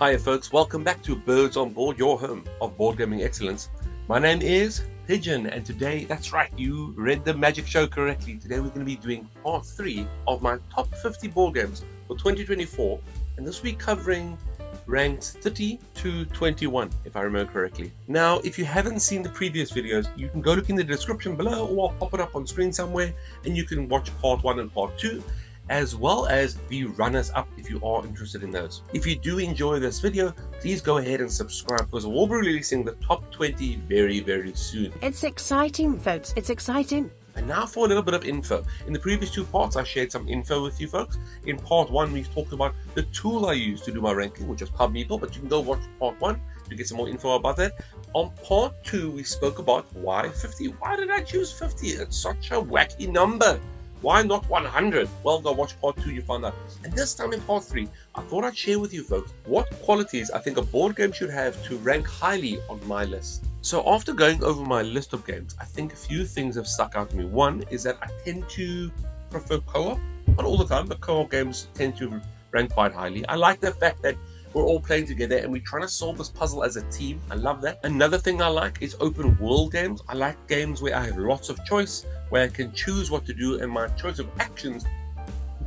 Hiya folks, welcome back to Birds on Board, your home of board gaming excellence. My name is Pigeon, and today, that's right, you read the magic show correctly. Today we're going to be doing part 3 of my top 50 board games for 2024, and this week covering ranks 30 to 21, if I remember correctly. Now, if you haven't seen the previous videos, you can go look in the description below, or I'll pop it up on screen somewhere, and you can watch part 1 and part 2. As well as the runners up if you are interested in those. If you do enjoy this video, please go ahead and subscribe because we'll be releasing the top 20 very soon. It's exciting, folks. It's exciting. And now for a little bit of info. In the previous 2 parts, I shared some info with you folks. In part 1, we talked about the tool I use to do my ranking, which is PubMeeple, but you can go watch part 1 to get some more info about that. On part 2, we spoke about why 50. Why did I choose 50? It's such a wacky number. Why not 100? Well, go watch part 2, you find out. And this time in part 3, I thought I'd share with you folks what qualities I think a board game should have to rank highly on my list. So after going over my list of games, I think a few things have stuck out to me. One is that I tend to prefer co-op. Not all the time, but co-op games tend to rank quite highly. I like the fact that we're all playing together and we're trying to solve this puzzle as a team. I love that. Another thing I like is open world games. I like games where I have lots of choice, where I can choose what to do and my choice of actions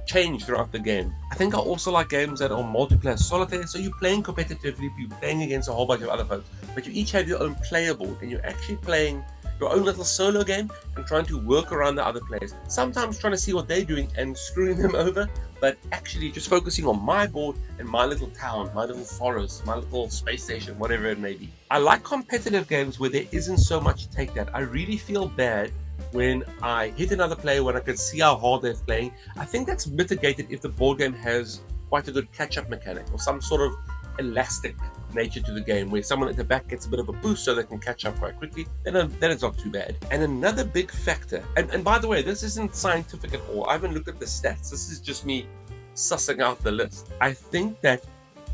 change throughout the game. I think I also like games that are multiplayer solitaire, so you're playing competitively, you're playing against a whole bunch of other folks, but you each have your own player board and you're actually playing your own little solo game and trying to work around the other players. Sometimes trying to see what they're doing and screwing them over, but actually just focusing on my board and my little town, my little forest, my little space station, whatever it may be. I like competitive games where there isn't so much take that. I really feel bad when I hit another player when I can see how hard they're playing. I think that's mitigated if the board game has quite a good catch-up mechanic or some sort of elastic nature to the game where someone at the back gets a bit of a boost so they can catch up quite quickly, then it's not too bad. And another big factor, and by the way, this isn't scientific at all, I haven't looked at the stats, this is just me sussing out the list. I think that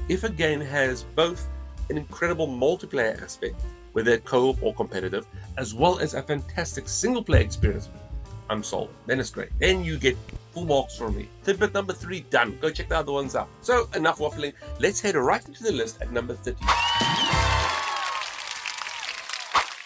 if a game has both an incredible multiplayer aspect, whether co-op or competitive, as well as a fantastic single-player experience, I'm sold. Then it's great. Then you get full marks from me. Tidbit number 3 done. Go check the other ones out. So enough waffling. Let's head right into the list at number 30.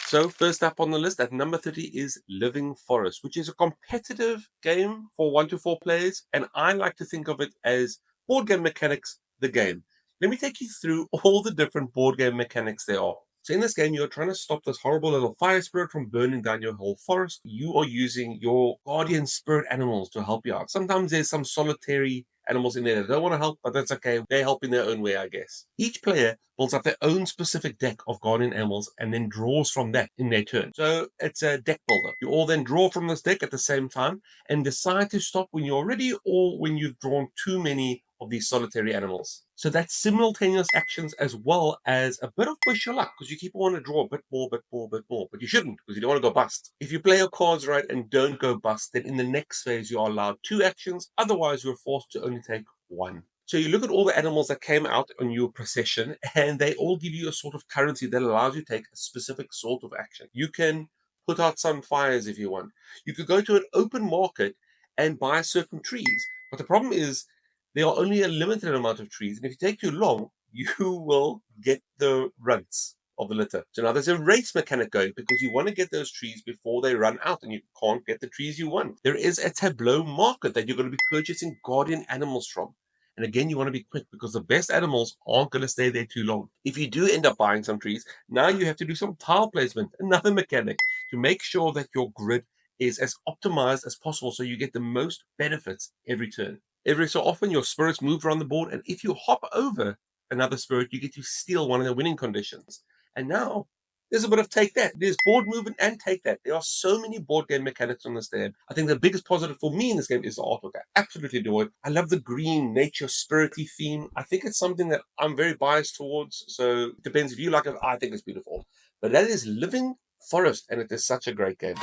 So first up on the list at number 30 is Living Forest, which is a competitive game for 1 to 4 players, and I like to think of it as board game mechanics, the game. Let me take you through all the different board game mechanics there are. So in this game, you're trying to stop this horrible little fire spirit from burning down your whole forest. You are using your guardian spirit animals to help you out. Sometimes there's some solitary animals in there that don't want to help, but that's okay. They help in their own way, I guess. Each player builds up their own specific deck of guardian animals and then draws from that in their turn. So it's a deck builder. You all then draw from this deck at the same time and decide to stop when you're ready or when you've drawn too many of these solitary animals. So that's simultaneous actions as well as a bit of push your luck because you keep wanting to draw a bit more, but you shouldn't because you don't want to go bust. If you play your cards right and don't go bust, then in the next phase you are allowed 2 actions, otherwise you're forced to only take 1. So you look at all the animals that came out on your procession and they all give you a sort of currency that allows you to take a specific sort of action. You can put out some fires if you want. You could go to an open market and buy certain trees, but the problem is there are only a limited amount of trees, and if you take too long, you will get the runts of the litter. So now there's a race mechanic going because you want to get those trees before they run out and you can't get the trees you want. There is a tableau market that you're going to be purchasing guardian animals from. And again, you want to be quick because the best animals aren't going to stay there too long. If you do end up buying some trees, now you have to do some tile placement, another mechanic, to make sure that your grid is as optimized as possible so you get the most benefits every turn. Every so often, your spirits move around the board, and if you hop over another spirit, you get to steal one of the winning conditions. And now, there's a bit of take that. There's board movement and take that. There are so many board game mechanics on this game. I think the biggest positive for me in this game is the artwork. I absolutely adore it. I love the green, nature, spirity theme. I think it's something that I'm very biased towards, so it depends if you like it. I think it's beautiful. But that is Living Forest, and it is such a great game.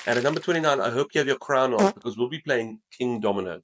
And at number 29, I hope you have your crown on because we'll be playing King Domino.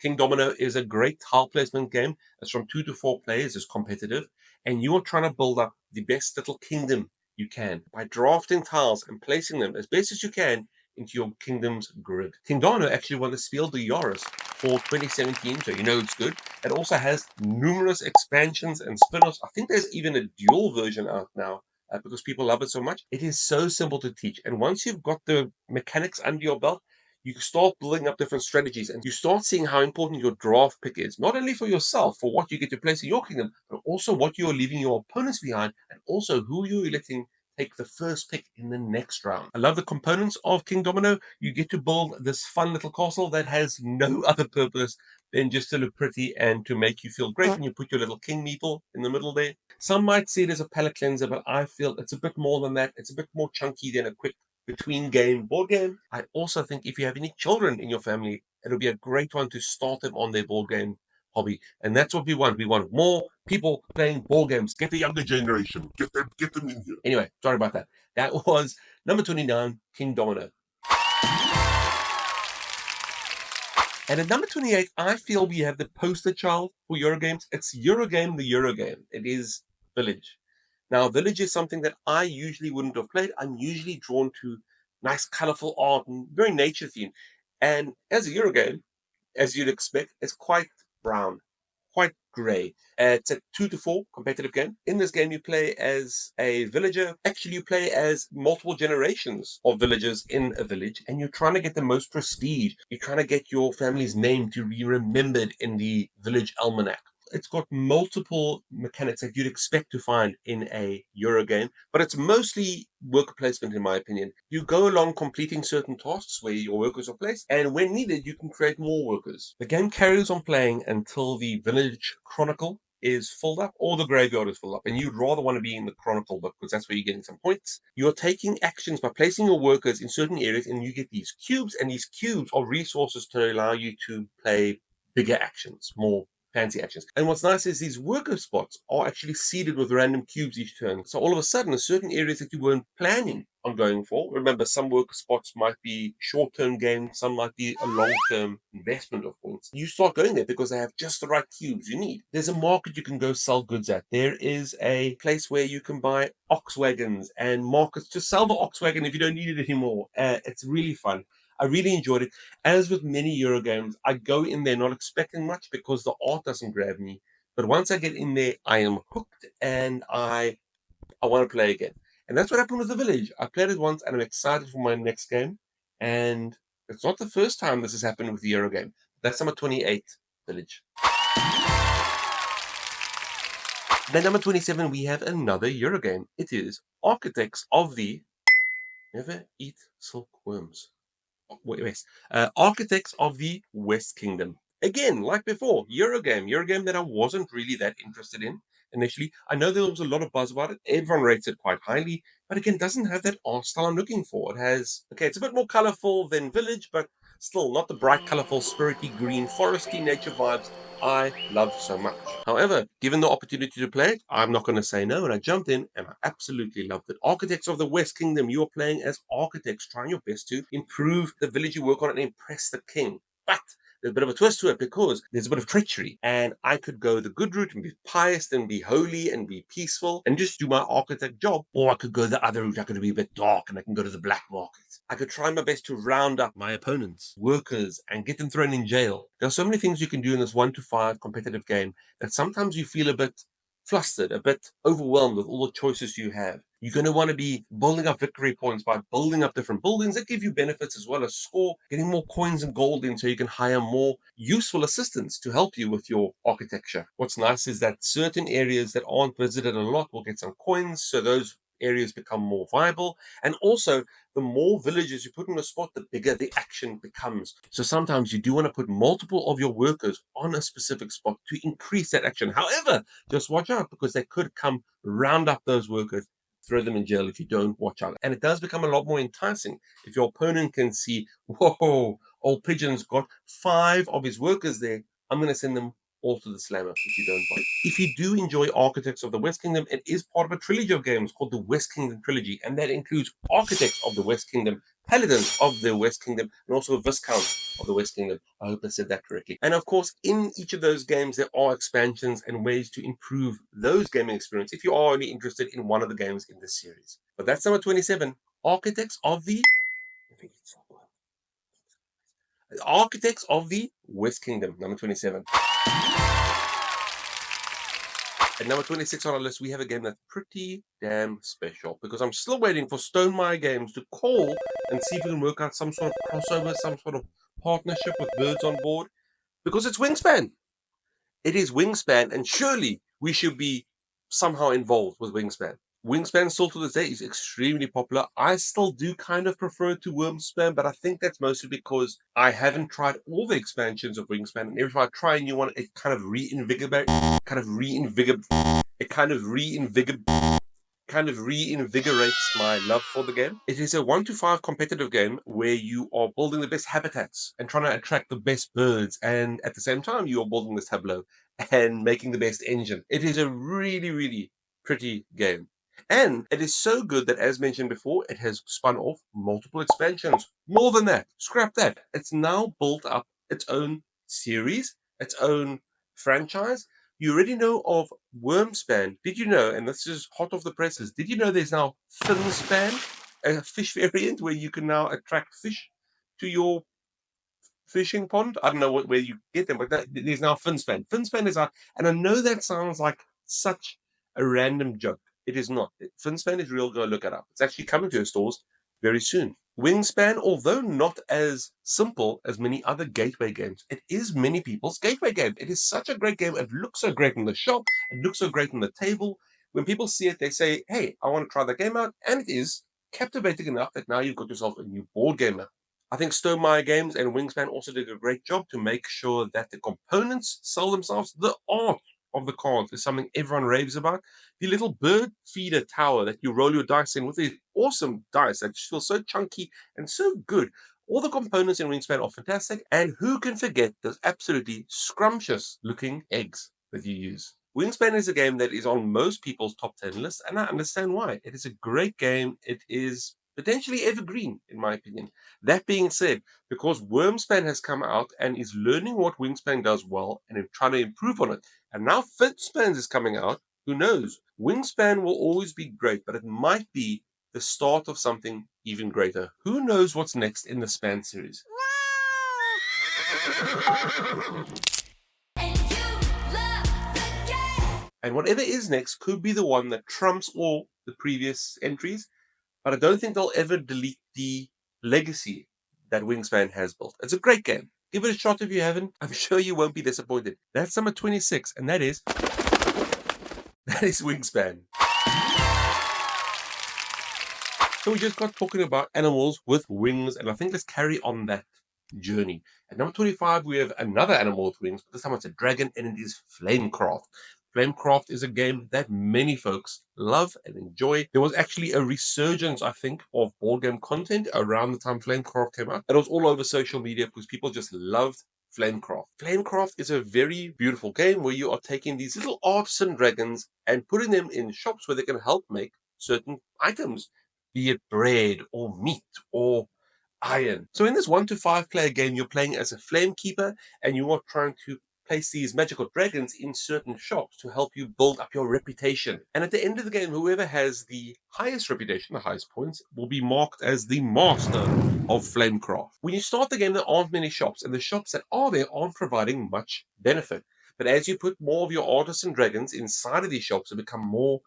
King Domino is a great tile placement game. It's from 2 to 4 players, it's competitive, and you are trying to build up the best little kingdom you can by drafting tiles and placing them as best as you can into your kingdom's grid. King Domino actually won the Spiel des Jahres for 2017, so you know it's good. It also has numerous expansions and spin-offs. I think there's even a dual version out now because people love it so much. It is so simple to teach. And once you've got the mechanics under your belt, you start building up different strategies and you start seeing how important your draft pick is, not only for yourself, for what you get to place in your kingdom, but also what you're leaving your opponents behind, and also who you're letting take the first pick in the next round. I love the components of King Domino. You get to build this fun little castle that has no other purpose than just to look pretty and to make you feel great when you put your little king meeple in the middle there. Some might see it as a palate cleanser, but I feel it's a bit more than that. It's a bit more chunky than a quick between game board game. I also think if you have any children in your family, it'll be a great one to start them on their board game hobby. And that's what we want. We want more people playing board games. Get the younger generation. Get them in here. Anyway, sorry about that. That was number 29, King Domino. And at number 28, I feel we have the poster child for Eurogames. It's Eurogame, the Eurogame. It is Village. Now, Village is something that I usually wouldn't have played. I'm usually drawn to nice, colorful art and very nature themed. And as a Eurogame, as you'd expect, it's quite brown, quite grey. It's a 2 to 4 competitive game. In this game, you play as a villager. Actually, you play as multiple generations of villagers in a village, and you're trying to get the most prestige. You're trying to get your family's name to be remembered in the village almanac. It's got multiple mechanics that you'd expect to find in a Euro game, but it's mostly worker placement, in my opinion. You go along completing certain tasks where your workers are placed, and when needed, you can create more workers. The game carries on playing until the village chronicle is filled up or the graveyard is filled up, and you'd rather want to be in the chronicle book because that's where you're getting some points. You're taking actions by placing your workers in certain areas, and you get these cubes, and these cubes are resources to allow you to play bigger actions, more fancy actions. And what's nice is these worker spots are actually seeded with random cubes each turn. So all of a sudden, there's certain areas that you weren't planning on going for. Remember, some worker spots might be short-term gain, some might be a long-term investment of points. You start going there because they have just the right cubes you need. There's a market you can go sell goods at. There is a place where you can buy ox wagons and markets to sell the ox wagon if you don't need it anymore. It's really fun. I really enjoyed it. As with many Euro games, I go in there not expecting much because the art doesn't grab me. But once I get in there, I am hooked and I want to play again. And that's what happened with The Village. I played it once and I'm excited for my next game. And it's not the first time this has happened with the Euro game. That's number 28, Village. Then number 27, we have another Euro game. It is Architects of the Never Eat Silkworms. West. Architects of the West Kingdom. Again, like before, Eurogame that I wasn't really that interested in initially. I know there was a lot of buzz about it. Everyone rates it quite highly, but again, doesn't have that art style I'm looking for. It has, okay, it's a bit more colorful than Village, but still not the bright, colorful, spirity, green, foresty nature vibes I love so much. However, given the opportunity to play it, I'm not going to say no, and I jumped in and I absolutely loved it. Architects of the West Kingdom, you're playing as architects, trying your best to improve the village you work on and impress the king. But there's a bit of a twist to it because there's a bit of treachery, and I could go the good route and be pious and be holy and be peaceful and just do my architect job, or I could go the other route. I could be a bit dark and I can go to the black market. I could try my best to round up my opponents, workers, and get them thrown in jail. There are so many things you can do in this 1 to 5 competitive game that sometimes you feel a bit flustered, a bit overwhelmed with all the choices you have. You're going to want to be building up victory points by building up different buildings that give you benefits as well as score, getting more coins and gold in so you can hire more useful assistants to help you with your architecture. What's nice is that certain areas that aren't visited a lot will get some coins, so those areas become more viable. And also, the more villages you put in a spot, the bigger the action becomes. So sometimes you do want to put multiple of your workers on a specific spot to increase that action. However, just watch out because they could come round up those workers, throw them in jail if you don't watch out. And it does become a lot more enticing if your opponent can see, whoa, old Pigeon's got 5 of his workers there. I'm going to send them all to the slammer if you don't buy. If you do enjoy Architects of the West Kingdom, it is part of a trilogy of games called the West Kingdom Trilogy, and that includes Architects of the West Kingdom, Paladins of the West Kingdom, and also Viscounts of the West Kingdom. I hope I said that correctly. And of course, in each of those games, there are expansions and ways to improve those gaming experience if you are only interested in one of the games in this series. But that's number 27, Architects of the West Kingdom, number 27. At number 26 on our list, we have a game that's pretty damn special because I'm still waiting for Stonemaier Games to call and see if we can work out some sort of crossover, some sort of partnership with Birds on Board, because it's Wingspan. It is Wingspan, and surely we should be somehow involved with Wingspan. Wingspan still to this day is extremely popular. I still do kind of prefer it to Wormspan, but I think that's mostly because I haven't tried all the expansions of Wingspan, and every time I try a new one, it kind of reinvigorates my love for the game. It is a 1 to 5 competitive game where you are building the best habitats and trying to attract the best birds, and at the same time you are building this tableau and making the best engine. It is a really, really pretty game. And it is so good that, as mentioned before, it has spun off multiple expansions. More than that, scrap that. It's now built up its own series, its own franchise. You already know of Wormspan. Did you know, and this is hot off the presses, did you know there's now Finspan, a fish variant where you can now attract fish to your fishing pond? I don't know where you get them, but there's now Finspan. Finspan is out, and I know that sounds like such a random joke. It is not. Finspan is real. Go look it up. It's actually coming to your stores very soon. Wingspan, although not as simple as many other gateway games, it is many people's gateway game. It is such a great game. It looks so great in the shop. It looks so great on the table. When people see it, they say, hey, I want to try the game out. And it is captivating enough that now you've got yourself a new board gamer. I think Stonemaier Games and Wingspan also did a great job to make sure that the components sell themselves. The art of the cards is something everyone raves about. The little bird feeder tower that you roll your dice in with these awesome dice that just feel so chunky and so good. All the components in Wingspan are fantastic, and who can forget those absolutely scrumptious looking eggs that you use? Wingspan is a game that is on most people's top 10 lists, and I understand why. It is a great game. It is potentially evergreen, in my opinion. That being said, because Wormspan has come out and is learning what Wingspan does well and trying to improve on it, and now Finspan is coming out, who knows? Wingspan will always be great, but it might be the start of something even greater. Who knows what's next in the Span series? And whatever is next could be the one that trumps all the previous entries, but I don't think they'll ever delete the legacy that Wingspan has built. It's a great game. Give it a shot if you haven't. I'm sure you won't be disappointed. That's number 26, and that is Wingspan. So we just got talking about animals with wings, and I think let's carry on that journey. At number 25, we have another animal with wings, but this time it's a dragon, and it is Flamecraft. Flamecraft is a game that many folks love and enjoy. There was actually a resurgence, I think, of board game content around the time Flamecraft came out. It was all over social media because people just loved Flamecraft. Flamecraft is a very beautiful game where you are taking these little artisan dragons and putting them in shops where they can help make certain items, be it bread or meat or iron. So in this 1 to 5 player game, you're playing as a flame keeper and you are trying to place these magical dragons in certain shops to help you build up your reputation. And at the end of the game, whoever has the highest reputation, the highest points, will be marked as the master of Flamecraft. When you start the game, there aren't many shops, and the shops that are there aren't providing much benefit. But as you put more of your artisan dragons inside of these shops, it becomes more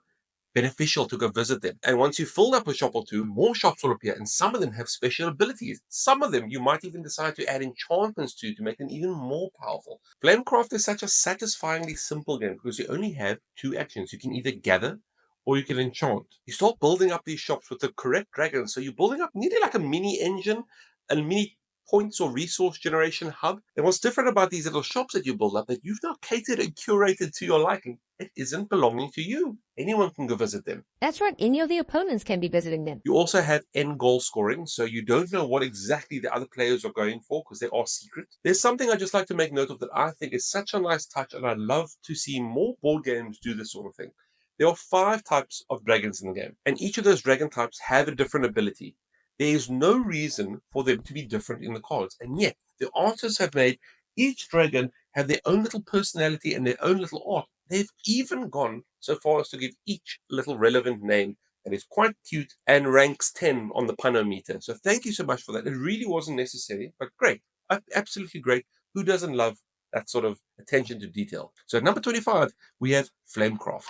beneficial to go visit them. And once you've filled up a shop or two, more shops will appear, and some of them have special abilities. Some of them you might even decide to add enchantments to make them even more powerful. Flamecraft is such a satisfyingly simple game because you only have two actions. You can either gather or you can enchant. You start building up these shops with the correct dragons, so you're building up nearly like a mini engine, a mini points or resource generation hub. And what's different about these little shops that you build up that you've now catered and curated to your liking, it isn't belonging to you. Anyone can go visit them. That's right, any of the opponents can be visiting them. You also have end goal scoring, so you don't know what exactly the other players are going for because they are secret. There's something I just like to make note of that I think is such a nice touch, and I'd love to see more board games do this sort of thing. There are 5 types of dragons in the game, and each of those dragon types have a different ability. There is no reason for them to be different in the cards, and yet the artists have made each dragon have their own little personality and their own little art. They've even gone so far as to give each little relevant name that is quite cute and ranks 10 on the punometer. So thank you so much for that. It really wasn't necessary, but great. Absolutely great. Who doesn't love that sort of attention to detail. So at number 25, we have Flamecraft.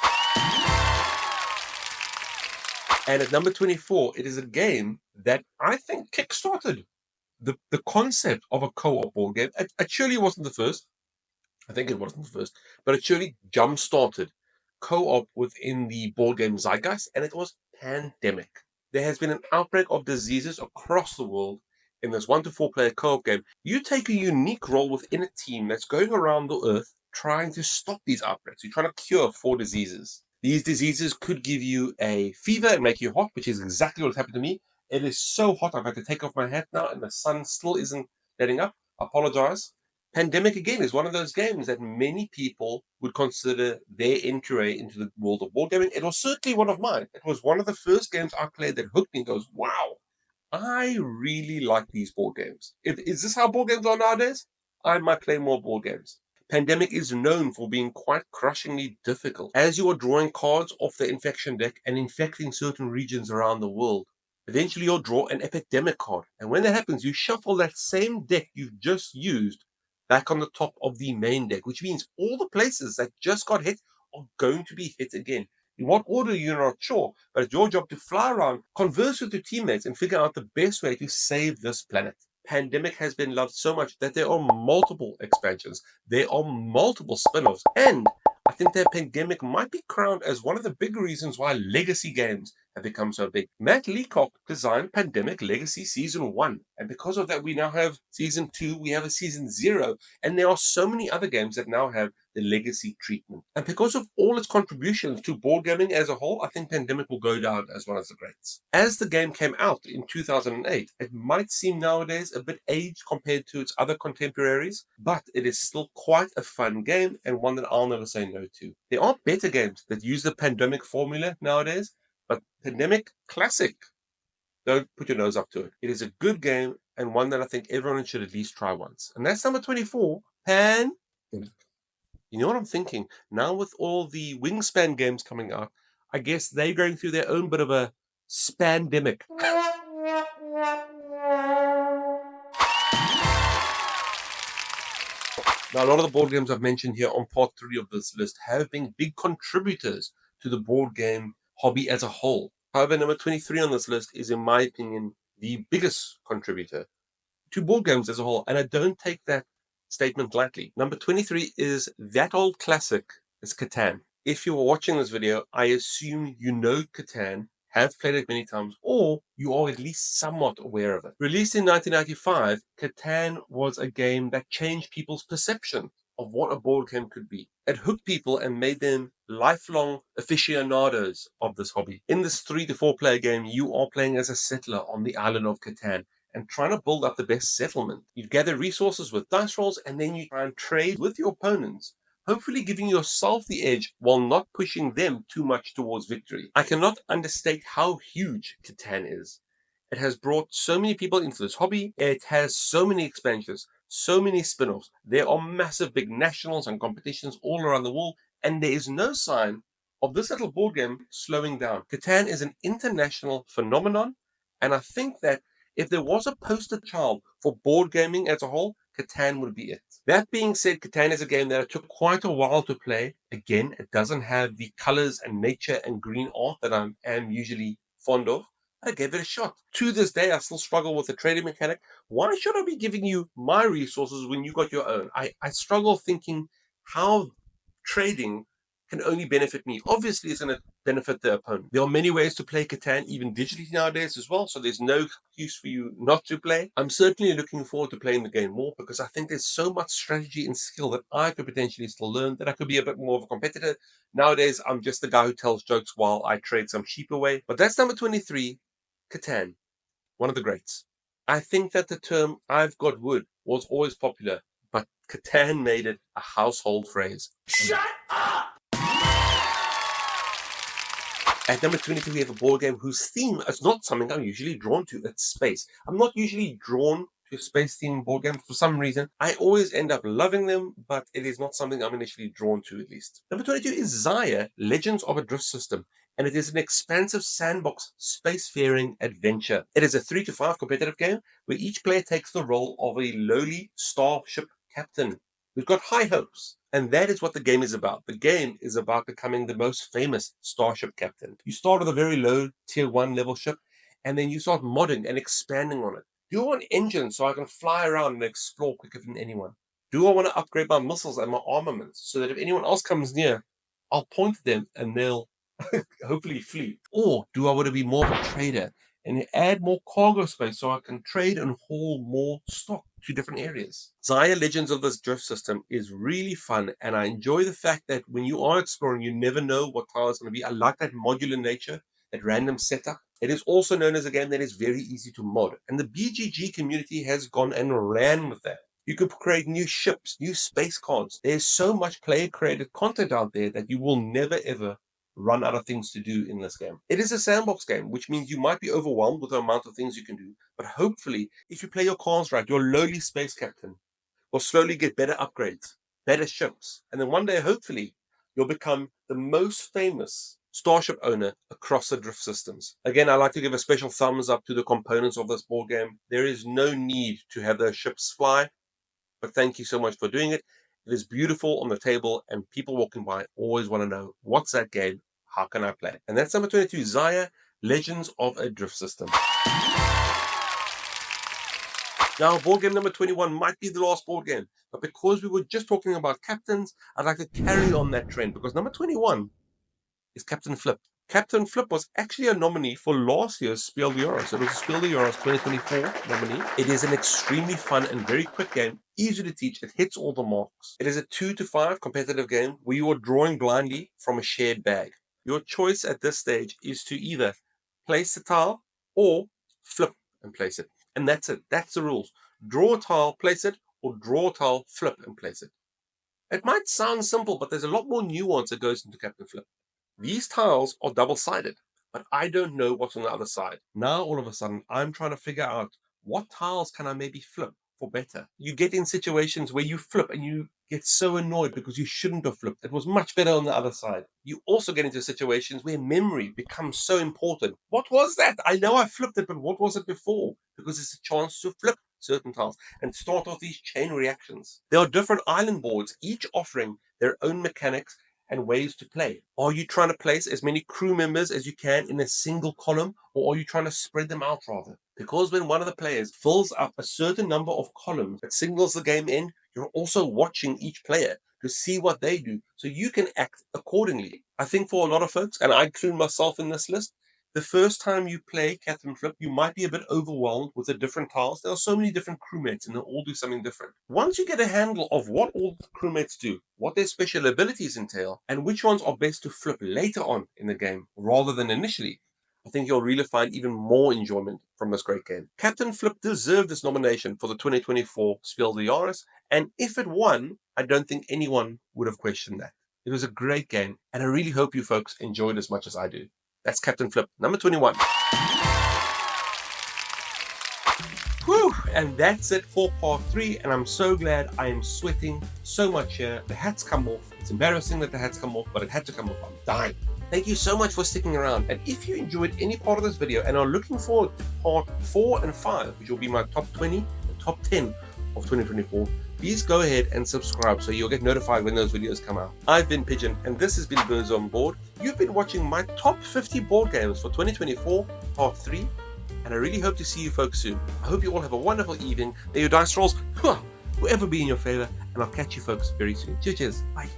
And at number 24, it is a game that I think kickstarted the concept of a co-op board game. It surely wasn't the first. I think it wasn't the first, but it surely jump-started co-op within the board game zeitgeist, and it was Pandemic. There has been an outbreak of diseases across the world. In this 1 to 4 player co-op game, you take a unique role within a team that's going around the earth trying to stop these outbreaks. You're trying to cure 4 diseases. These diseases could give you a fever and make you hot, which is exactly what happened to me. It is so hot I've had to take off my hat now, and the sun still isn't letting up. I apologize. Pandemic, again, is one of those games that many people would consider their entry into the world of board gaming. It was certainly one of mine. It was one of the first games I played that hooked me and goes, wow, I really like these board games. Is this how board games are nowadays? I might play more board games. Pandemic is known for being quite crushingly difficult, as you are drawing cards off the infection deck and infecting certain regions around the world. Eventually, you'll draw an epidemic card, and when that happens, you shuffle that same deck you've just used back on the top of the main deck, which means all the places that just got hit are going to be hit again. In what order, you're not sure, but it's your job to fly around, converse with your teammates, and figure out the best way to save this planet. Pandemic has been loved so much that there are multiple expansions, there are multiple spin-offs, and I think that Pandemic might be crowned as one of the big reasons why legacy games have become so big. Matt Leacock designed Pandemic Legacy Season 1, and because of that, we now have Season 2, we have a Season 0, and there are so many other games that now have the legacy treatment. And because of all its contributions to board gaming as a whole, I think Pandemic will go down as one of the greats. As the game came out in 2008, it might seem nowadays a bit aged compared to its other contemporaries, but it is still quite a fun game and one that I'll never say no to. There are better games that use the Pandemic formula nowadays, but Pandemic Classic, don't put your nose up to it. It is a good game and one that I think everyone should at least try once. And that's number 24, Pandemic. You know what I'm thinking? Now with all the Wingspan games coming out, I guess they're going through their own bit of a spandemic. Now, a lot of the board games I've mentioned here on part 3 of this list have been big contributors to the board game hobby as a whole. However, number 23 on this list is, in my opinion, the biggest contributor to board games as a whole, and I don't take that statement lightly. Number 23 is that old classic, is Catan. If you are watching this video, I assume you know Catan, have played it many times, or you are at least somewhat aware of it. Released in 1995, Catan was a game that changed people's perception of what a board game could be. It hooked people and made them lifelong aficionados of this hobby. In this 3 to 4 player game, you are playing as a settler on the island of Catan and trying to build up the best settlement. You gather resources with dice rolls, and then you try and trade with your opponents, hopefully giving yourself the edge while not pushing them too much towards victory. I cannot understate how huge Catan is. It has brought so many people into this hobby. It has so many expansions, so many spin-offs. There are massive big nationals and competitions all around the world, and there is no sign of this little board game slowing down. Catan is an international phenomenon, and I think that if there was a poster child for board gaming as a whole, Catan would be it. That being said, Catan is a game that it took quite a while to play. Again, it doesn't have the colors and nature and green art that I am usually fond of. I gave it a shot. To this day, I still struggle with the trading mechanic. Why should I be giving you my resources when you got your own? I struggle thinking how trading can only benefit me. Obviously, it's going to benefit the opponent. There are many ways to play Catan, even digitally nowadays as well, so there's no excuse for you not to play. I'm certainly looking forward to playing the game more because I think there's so much strategy and skill that I could potentially still learn, that I could be a bit more of a competitor. Nowadays, I'm just the guy who tells jokes while I trade some sheep away. But that's number 23, Catan, one of the greats. I think that the term "I've got wood" was always popular, but Catan made it a household phrase. Shut up! At number 23, we have a board game whose theme is not something I'm usually drawn to. It's space. I'm not usually drawn to space-themed board games for some reason. I always end up loving them, but it is not something I'm initially drawn to, at least. Number 22 is Xia, Legends of a Drift System, and it is an expansive sandbox spacefaring adventure. It is a 3 to 5 competitive game where each player takes the role of a lowly starship captain. We've got high hopes. And that is what the game is about. The game is about becoming the most famous starship captain. You start with a very low tier 1 level ship, and then you start modding and expanding on it. Do I want engines so I can fly around and explore quicker than anyone? Do I want to upgrade my missiles and my armaments so that if anyone else comes near, I'll point at them and they'll hopefully flee? Or do I want to be more of a trader and add more cargo space so I can trade and haul more stock to different areas? Xayah Legends of this drift system is really fun, and I enjoy the fact that when you are exploring, you never know what tile is going to be. I like that modular nature, that random setup. It is also known as a game that is very easy to mod, and the BGG community has gone and ran with that. You could create new ships, new space cards. There's so much player-created content out there that you will never, ever run out of things to do in this game. It is a sandbox game, which means you might be overwhelmed with the amount of things you can do. But hopefully, if you play your cards right, your lowly space captain will slowly get better upgrades, better ships. And then one day, hopefully, you'll become the most famous starship owner across the drift systems. Again, I like to give a special thumbs up to the components of this board game. There is no need to have those ships fly, but thank you so much for doing it. It is beautiful on the table, and people walking by always want to know, what's that game? How can I play? And that's number 22, Xayah Legends of a Drift System. Now, board game number 21 might be the last board game, but because we were just talking about captains, I'd like to carry on that trend, because number 21 is Captain Flip. Captain Flip was actually a nominee for last year's Spiel des Jahres. It was a Spiel des Jahres 2024 nominee. It is an extremely fun and very quick game, easy to teach. It hits all the marks. It is a 2 to 5 competitive game where you are drawing blindly from a shared bag. Your choice at this stage is to either place the tile or flip and place it. And that's it. That's the rules. Draw a tile, place it, or draw a tile, flip and place it. It might sound simple, but there's a lot more nuance that goes into Captain Flip. These tiles are double-sided, but I don't know what's on the other side. Now, all of a sudden, I'm trying to figure out what tiles can I maybe flip for better. You get in situations where you flip and you get so annoyed because you shouldn't have flipped. It was much better on the other side. You also get into situations where memory becomes so important. What was that? I know I flipped it, but what was it before? Because it's a chance to flip certain tiles and start off these chain reactions. There are different island boards, each offering their own mechanics and ways to play. Are you trying to place as many crew members as you can in a single column, or are you trying to spread them out rather? Because when one of the players fills up a certain number of columns that signals the game in, you're also watching each player to see what they do so you can act accordingly. I think for a lot of folks, and I include myself in this list, the first time you play Captain Flip, you might be a bit overwhelmed with the different tiles. There are so many different crewmates and they all do something different. Once you get a handle of what all the crewmates do, what their special abilities entail, and which ones are best to flip later on in the game rather than initially, I think you'll really find even more enjoyment from this great game. Captain Flip deserved this nomination for the 2024 Spiel des Jahres, and if it won, I don't think anyone would have questioned that. It was a great game, and I really hope you folks enjoyed as much as I do. That's Captain Flip, number 21. Whew, and that's it for part 3, and I'm so glad. I am sweating so much here. The hat's come off. It's embarrassing that the hat's come off, but it had to come off. I'm dying. Thank you so much for sticking around, and if you enjoyed any part of this video and are looking forward to part 4 and 5, which will be my top 20 and top 10 of 2024, please go ahead and subscribe so you'll get notified when those videos come out. I've been Pigeon, and this has been Birds on Board. You've been watching my top 50 board games for 2024, part 3, and I really hope to see you folks soon. I hope you all have a wonderful evening. May your dice rolls, whoever be in your favor, and I'll catch you folks very soon. Cheers, bye.